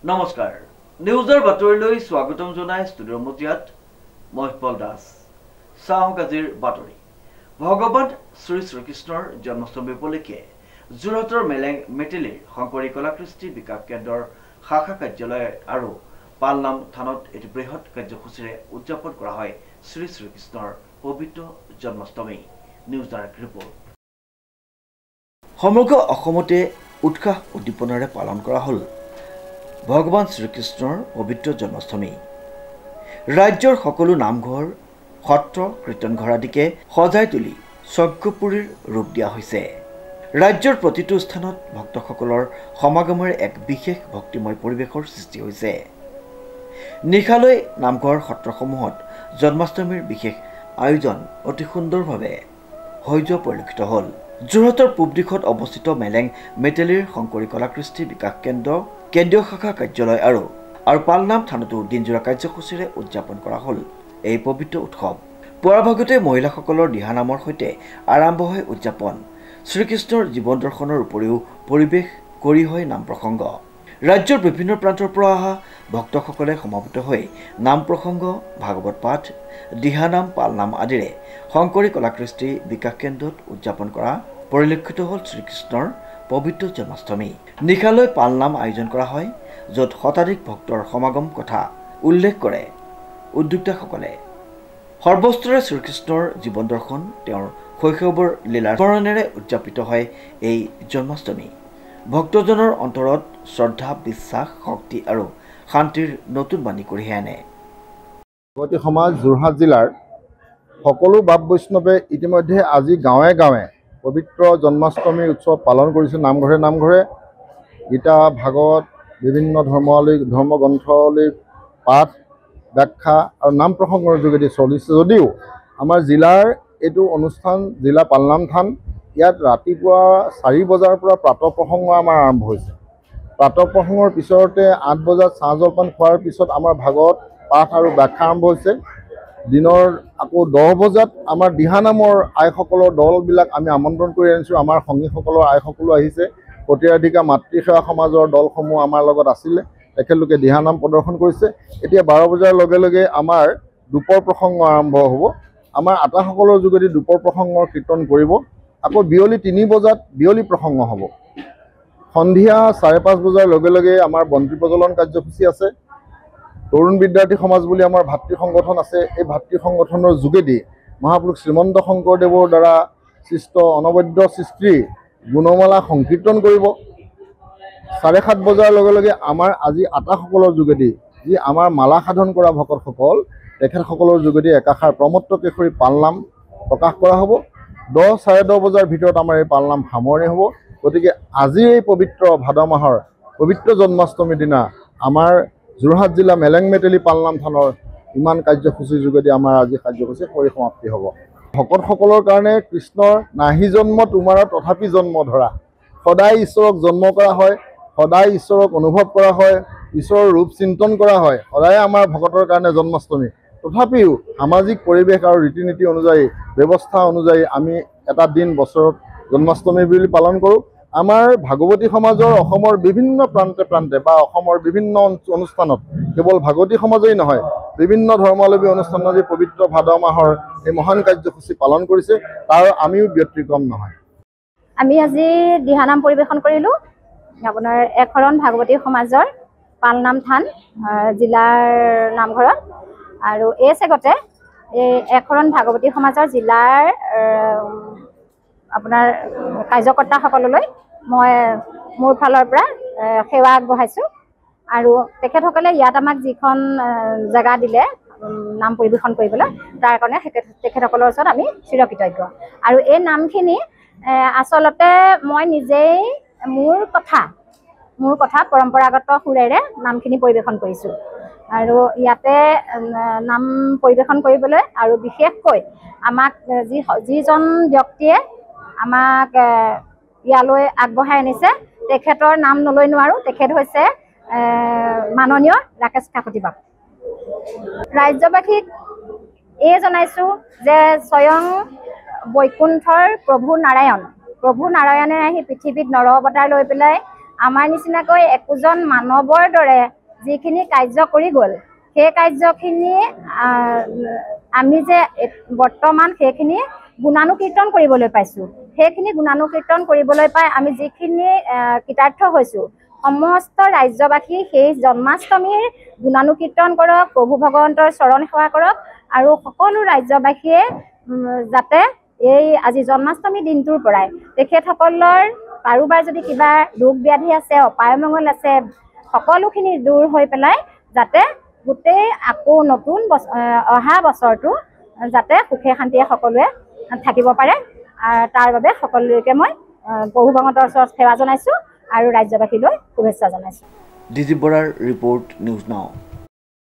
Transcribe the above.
নমস্কাৰ নিউজৰ বাতৰিলৈ স্বাগতম জনাই ষ্টুডিঅ'ৰ মজিয়াত মহিপাল দাস চাওক আজিৰ বাতৰি ভগৱান শ্ৰী শ্ৰীকৃষ্ণৰ জন্মাষ্টমী উপলক্ষে যোৰহাটৰ মেলেং মেটেলিৰ শংকৰী কলাকৃষ্টি বিকাশ কেন্দ্ৰৰ শাখা কাৰ্যালয় আৰু পালনাম থানত এটি বৃহৎ কাৰ্যসূচীৰে উদযাপন কৰা হয় শ্ৰী শ্ৰীকৃষ্ণৰ পবিত্ৰ জন্মাষ্টমী নিউজ ডাইৰেক্ট ৰিপৰ্ট সমগ্ৰ অসমতে উৎসাহ উদ্দীপনাৰে পালন কৰা হ'ল ভগৱান শ্ৰীকৃষ্ণৰ পবিত্ৰ জন্মাষ্টমী ৰাজ্যৰ সকলো নামঘৰ সত্ৰ কীৰ্তনঘৰ আদিকে সজাই তুলি স্বৰ্গপুৰীৰ ৰূপ দিয়া হৈছে ৰাজ্যৰ প্ৰতিটো স্থানত ভক্তসকলৰ সমাগমেৰে এক বিশেষ ভক্তিময় পৰিৱেশৰ সৃষ্টি হৈছে নিশালৈ নামঘৰ সত্ৰসমূহত জন্মাষ্টমীৰ বিশেষ আয়োজন অতি সুন্দৰভাৱে হৈ যোৱা পৰিলক্ষিত হ'ল যোৰহাটৰ পূব দিশত অৱস্থিত মেলেং মেটেলিৰ শংকৰী কলাকৃষ্টি বিকাশ কেন্দ্ৰীয় শাখা কাৰ্যালয় আৰু পালনাম থানতো দিনজোৰা কাৰ্যসূচীৰে উদযাপন কৰা হ'ল এই পবিত্ৰ উৎসৱ পুৱাৰ ভাগতে মহিলাসকলৰ দিহানামৰ সৈতে আৰম্ভ হয় উদযাপন শ্ৰীকৃষ্ণৰ জীৱন দৰ্শনৰ উপৰিও পৰিৱেশ কৰি হয় নাম প্ৰসংগ ৰাজ্যৰ বিভিন্ন প্ৰান্তৰ পৰা অহা ভক্তসকলে সমাবেত হৈ নাম প্ৰসংগ ভাগৱত পাঠ দিহানাম পালনাম আদিৰে শংকৰী কলাকৃষ্টি বিকাশ কেন্দ্ৰত উদযাপন কৰা পৰিলক্ষিত হ'ল শ্ৰীকৃষ্ণৰ পবিত্ৰ জন্মাষ্টমী নিশালৈ পালনাম আয়োজন কৰা হয় য'ত শতাধিক ভক্তৰ সমাগম কথা উল্লেখ কৰে উদ্যোক্তাসকলে সৰ্বস্তৰে শ্ৰীকৃষ্ণৰ জীৱন দৰ্শন তেওঁৰ শৈশৱৰ লীলাৰ স্মৰণেৰে উদযাপিত হয় এই জন্মাষ্টমী ভক্তজনৰ অন্তৰত শ্ৰদ্ধা বিশ্বাস শক্তি আৰু শান্তিৰ নতুন বাণী কঢ়িয়াই আনে ভগৱতী সমাজ যোৰহাট জিলাৰ সকলো বাপ বৈষ্ণৱে ইতিমধ্যে আজি গাঁৱে গাঁৱে পবিত্ৰ জন্মাষ্টমী উৎসৱ পালন কৰিছে নামঘৰে গীতা ভাগৱত বিভিন্ন ধৰ্মগ্ৰন্থলৈ পাঠ ব্যাখ্যা আৰু নাম প্ৰসংগৰ যোগেদি চলিছে যদিও আমাৰ জিলাৰ এইটো অনুষ্ঠান জিলা পালনাম থান ইয়াত ৰাতিপুৱা 4 বজাৰ পৰা প্ৰাতঃ প্ৰসংগ আমাৰ আৰম্ভ হৈছে প্ৰাতঃ প্ৰসংগৰ পিছতে 8 বজাত চাহ জলপান খোৱাৰ পিছত আমাৰ ভাগৱত পাঠ আৰু ব্যাখ্যা আৰম্ভ হৈছে দিনৰ আকৌ 10 বজাত আমাৰ দিহানামৰ আইসকলৰ দলবিলাক আমি আমন্ত্ৰণ কৰি আনিছোঁ আমাৰ সংগীসকলৰ আইসকলো আহিছে প্ৰতিৰাধিকা মাতৃসেৱা সমাজৰ দলসমূহ আমাৰ লগত আছিলে তেখেতলোকে দিহানাম প্ৰদৰ্শন কৰিছে এতিয়া 12 বজাৰ লগে লগে আমাৰ দুপৰ প্ৰসংগ আৰম্ভ হ'ব আমাৰ আটাসকলৰ যোগেদি দুপৰ প্ৰসংগৰ কীৰ্তন কৰিব আকৌ বিয়লি 3 বজাত বিয়লি প্ৰসংগ হ'ব সন্ধিয়া 5:30 বজাৰ লগে লগে আমাৰ বন্তি প্ৰজ্বলন কাৰ্যসূচী আছে তৰুণ বিদ্যাৰ্থী সমাজ বুলি আমাৰ ভাতৃ সংগঠন আছে এই ভাতৃ সংগঠনৰ যোগেদি মহাপুৰুষ শ্ৰীমন্ত শংকৰদেৱৰ দ্বাৰা সৃষ্ট অনবদ্য সৃষ্টি গুণমালা সংকীৰ্তন কৰিব 7:30 বজাৰ লগে লগে আমাৰ আজি আটাসকলৰ যোগেদি যি আমাৰ মালা সাধন কৰা ভকতসকল তেখেতসকলৰ যোগেদি একাষাৰ প্ৰমত্ত কেশৰী পালনাম প্ৰকাশ কৰা হ'ব 10-10:30 বজাৰ ভিতৰত আমাৰ এই পালনাম সামৰণি হ'ব গতিকে আজি এই পবিত্ৰ ভাদ মাহৰ পবিত্ৰ জন্মাষ্টমীৰ দিনা আমাৰ যোৰহাট জিলা মেলেং মেটেলি পালনাম থানৰ ইমান কাৰ্যসূচীৰ যোগেদি আমাৰ আজি কাৰ্যসূচী পৰিসমাপ্তি হ'ব ভকতসকলৰ কাৰণে কৃষ্ণৰ নাহি জন্ম তোমাৰ তথাপি জন্ম ধৰা সদায় ঈশ্বৰক জন্ম কৰা হয় সদায় ঈশ্বৰক অনুভৱ কৰা হয় ঈশ্বৰৰ ৰূপ চিন্তন কৰা হয় সদায় আমাৰ ভকতৰ কাৰণে জন্মাষ্টমী তথাপিও সামাজিক পৰিৱেশ আৰু ৰীতি নীতি অনুযায়ী ব্যৱস্থা অনুযায়ী আমি এটা দিন বছৰত জন্মাষ্টমী বুলি পালন কৰোঁ আমাৰ ভাগৱতী সমাজৰ অসমৰ বিভিন্ন প্ৰান্তে বা অসমৰ বিভিন্ন অনুষ্ঠানত কেৱল ভাগৱতী সমাজেই নহয় বিভিন্ন ধৰ্মাৱলম্বী অনুষ্ঠানত যি পবিত্ৰ ভাদ মাহৰ এই মহান কাৰ্যসূচী পালন কৰিছে তাৰ আমিও ব্যতিক্ৰম নহয় আমি আজি দিহানাম পৰিৱেশন কৰিলোঁ আপোনাৰ একশৰণ ভাগৱতী সমাজৰ পালনাম থান জিলাৰ নামঘৰত আৰু এই চেগতে এই একশৰণ ভাগৱতী সমাজৰ জিলাৰ আপোনাৰ কাৰ্যকৰ্তাসকললৈ মই মোৰ ফালৰ পৰা সেৱা আগবঢ়াইছোঁ আৰু তেখেতসকলে ইয়াত আমাক যিখন জেগা দিলে নাম পৰিৱেশন কৰিবলৈ তাৰ কাৰণে তেখেতসকলৰ ওচৰত আমি চিৰকৃতজ্ঞ আৰু এই নামখিনি আচলতে মই নিজেই মোৰ কথা পৰম্পৰাগত সুৰেৰে নামখিনি পৰিৱেশন কৰিছোঁ আৰু ইয়াতে নাম পৰিৱেশন কৰিবলৈ আৰু বিশেষকৈ আমাক যিজন ব্যক্তিয়ে আমাক ইয়ালৈ আগবঢ়াই আনিছে তেখেতৰ নাম নলৈ নোৱাৰোঁ তেখেত হৈছে মাননীয় ৰাকেশ কাকতি বাবু ৰাজ্যবাসীক এই জনাইছোঁ যে স্বয়ং বৈকুণ্ঠৰ প্ৰভু নাৰায়ণে আহি পৃথিৱীত নৰ অৱতাৰ লৈ পেলাই আমাৰ নিচিনাকৈ একোজন মানৱৰ দৰে যিখিনি কাৰ্য কৰি গ'ল সেই কাৰ্যখিনি আমি যে বৰ্তমান সেইখিনি গুণানুকীৰ্তন কৰিবলৈ পাইছোঁ। সেইখিনি গুণানুকীৰ্তন কৰিবলৈ পাই আমি যিখিনি কৃতাৰ্থ হৈছোঁ, সমস্ত ৰাজ্যবাসী সেই জন্মাষ্টমীৰ গুণানুকীৰ্তন কৰক, প্ৰভু ভগৱন্তৰ চৰণ সেৱা কৰক আৰু সকলো ৰাজ্যবাসীয়ে যাতে এই আজি জন্মাষ্টমী দিনটোৰ পৰাই তেখেতসকলৰ কাৰোবাৰ যদি কিবা ৰোগ ব্যাধি আছে, অপায় মংগল আছে, সকলোখিনি দূৰ হৈ পেলাই যাতে গোটেই আকৌ নতুন অহা বছৰটো যাতে সুখে শান্তিয়ে সকলোৱে থাকিব পাৰে, তাৰ বাবে সকলোকে মই প্ৰভু ভগৱন্তৰ ওচৰত সেৱা জনাইছোঁ আৰু ৰাজ্যবাসীলৈ শুভেচ্ছা জনাইছোঁ। ডিজিপ বৰাৰ ৰিপৰ্ট, নিউজ নাও।